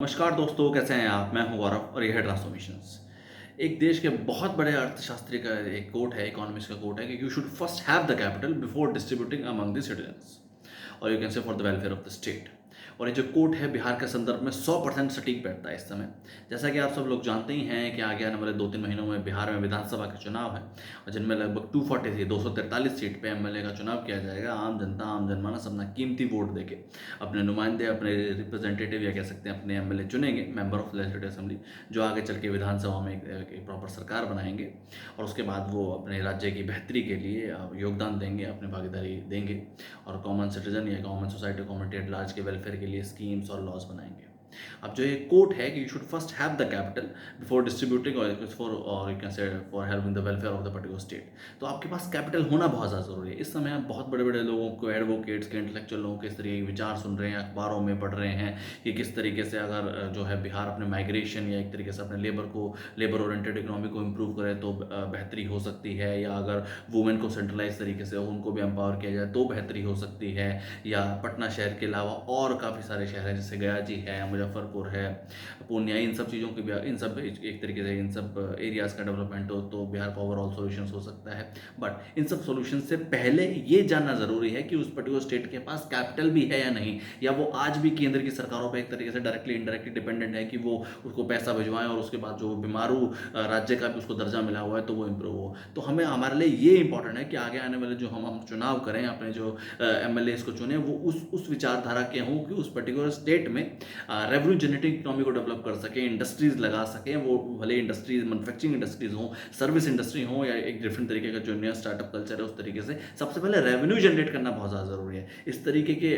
नमस्कार दोस्तों, कैसे हैं आप? मैं हूं गौरव और यह है ट्रांसफॉर्मेशंस। एक देश के बहुत बड़े अर्थशास्त्री का एक कोट है, इकोनॉमिस्ट का कोट है कि you should first have the capital before distributing among the citizens, और you can say for the welfare of the state. और ये जो कोट है बिहार के संदर्भ में 100% सटीक बैठता है इस समय। जैसा कि आप सब लोग जानते ही हैं कि आगे आने वाले 2-3 महीनों में बिहार में विधानसभा के चुनाव है, और जिनमें लगभग 243 सीट पे एमएलए का चुनाव किया जाएगा। आम जनता, आम जनमानस अपना कीमती वोट देके अपने नुमाइंदे, अपने रिप्रेजेंटेटिव या कह सकते हैं अपने एमएलए चुनेंगे, मेंबर ऑफ लेजिस्लेटिव असेंबली, जो आगे चल के विधानसभा में एक प्रॉपर सरकार बनाएंगे। और उसके बाद वो अपने राज्य की बेहतरी के लिए योगदान देंगे, अपनी भागीदारी देंगे, और कॉमन सिटीजन या common society, community at large के वेलफेयर के लिए स्कीम्स और लॉज बनाएंगे। अब जो ये कोट है कि you should first have the capital before distributing और you can say for helping the welfare of the particular state. तो आपके पास कैपिटल होना बहुत ज़्यादा ज़रूरी है। इस समय आप बहुत बड़े बड़े लोगों को, एडवोकेट्स के, इंटेलेक्चुअल लोगों के इस तरीके के विचार सुन रहे हैं, अखबारों में पढ़ रहे हैं कि किस तरीके से अगर जो है बिहार अपने माइग्रेशन या एक तरीके से अपने लेबर ओरिएंटेड इकोनॉमी को इम्प्रूव करे तो बेहतरी हो सकती है, या अगर वुमेन को सेंट्रलाइज तरीके से उनको भी एम्पावर किया जाए तो बेहतरी हो सकती है, या पटना शहर के अलावा और काफ़ी सारे शहर हैं जैसे गया जी है, मुजफ्फरपुर है, पूर्णिया, इन सब चीज़ों की भी, इन सब एक तरीके से इन सब एरियाज़ का डेवलपमेंट हो तो बिहार का ओवरऑल सॉल्यूशंस हो सकता है। बट इन सब सॉल्यूशन से पहले ये जानना ज़रूरी है कि उस पर्टिकुलर स्टेट के पास कैपिटल भी है या नहीं, या वो आज भी केंद्र की सरकारों पर एक तरीके से डायरेक्टली इनडायरेक्टली डिपेंडेंट है कि वो उसको पैसा भिजवाएं और उसके बाद जो बीमारू राज्य का भी उसको दर्जा मिला हुआ है तो वो इम्प्रूव हो। तो हमें, हमारे लिए ये इंपॉर्टेंट है कि आगे आने वाले जो हम चुनाव करें, अपने जो एमएलए को चुने, वो उस विचारधारा के हों कि उस पर्टिकुलर स्टेट में रेवेन्यू जनरेटिंग इकोनॉमी को डेवलप कर सकें, इंडस्ट्रीज लगा सकें, वो भले इंडस्ट्रीज, मैन्युफैक्चरिंग इंडस्ट्रीज हों, सर्विस इंडस्ट्री हो, या एक डिफरेंट तरीके का जो नया स्टार्टअप कल्चर है उस तरीके से सबसे पहले रेवेन्यू जनरेट करना बहुत ज़्यादा ज़रूरी है। इस तरीके के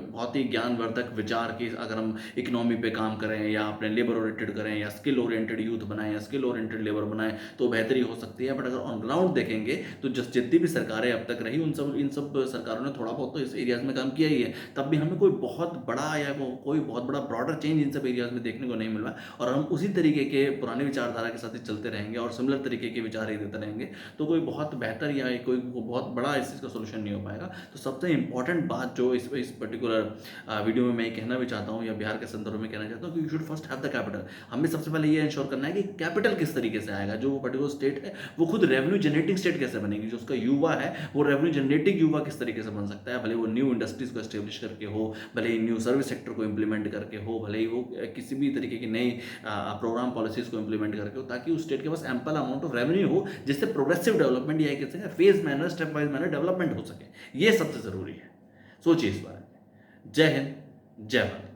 बहुत ही ज्ञानवर्धक विचार की अगर हम इकोनॉमी पे काम करें, या अपने लेबर ओरिएंटेड करें, या स्किल ओरिएंटेड यूथ बनाएं, या स्किल ओरिएंटेड लेबर बनाएं, तो बेहतरी हो सकती है। बट अगर ऑन ग्राउंड देखेंगे तो जितनी भी सरकारें अब तक रही, इन सब सरकारों ने थोड़ा बहुत तो इस एरियाज में काम किया ही है, तब भी हमें कोई बहुत बड़ा या कोई बहुत बड़ा ब्रॉडर चेंज इन सब एरियाज में देखने को नहीं मिला। और हम उसी तरीके के पुराने विचारधारा के साथ ही चलते रहेंगे और सिमिलर तरीके के विचार ही देते रहेंगे, तो कोई बहुत बेहतर या कोई बहुत बड़ा इस चीज़ का सोल्यूशन नहीं हो पाएगा। तो सबसे इंपॉर्टेंट बात जो इस पर्टिकुलर वीडियो में मैं कहना भी चाहता हूँ, या बिहार के संदर्भ में कहना चाहता हूँ, कि you should first have the capital. हमें सबसे पहले ये इंश्योर करना है कि कैपिटल किस तरीके से आएगा, जो वो पर्टिकुलर स्टेट है वो खुद रेवेन्यू जनरेटिंग स्टेट कैसे बनेगी, जो उसका युवा है वो रेवेन्यू जनरेटिंग युवा किस तरीके से बन सकता है, भले वो न्यू इंडस्ट्रीज को एस्टेब्लिश करके हो, भले ही न्यू सर्विस सेक्टर को इंप्लीमेंट करके हो, भले ही वो किसी भी तरीके की नई प्रोग्राम पॉलिसीज को इंप्लीमेंट करके हो, ताकि उस स्टेट के पास एम्पल अमाउंट ऑफ रेवेन्यू हो, जिससे प्रोग्रेसिव डेवलपमेंट या कहते हैं phase manner, step wise manner development हो सके। ये सबसे जरूरी है। सोचिए इस बारे में। जय हिंद, जय भारत।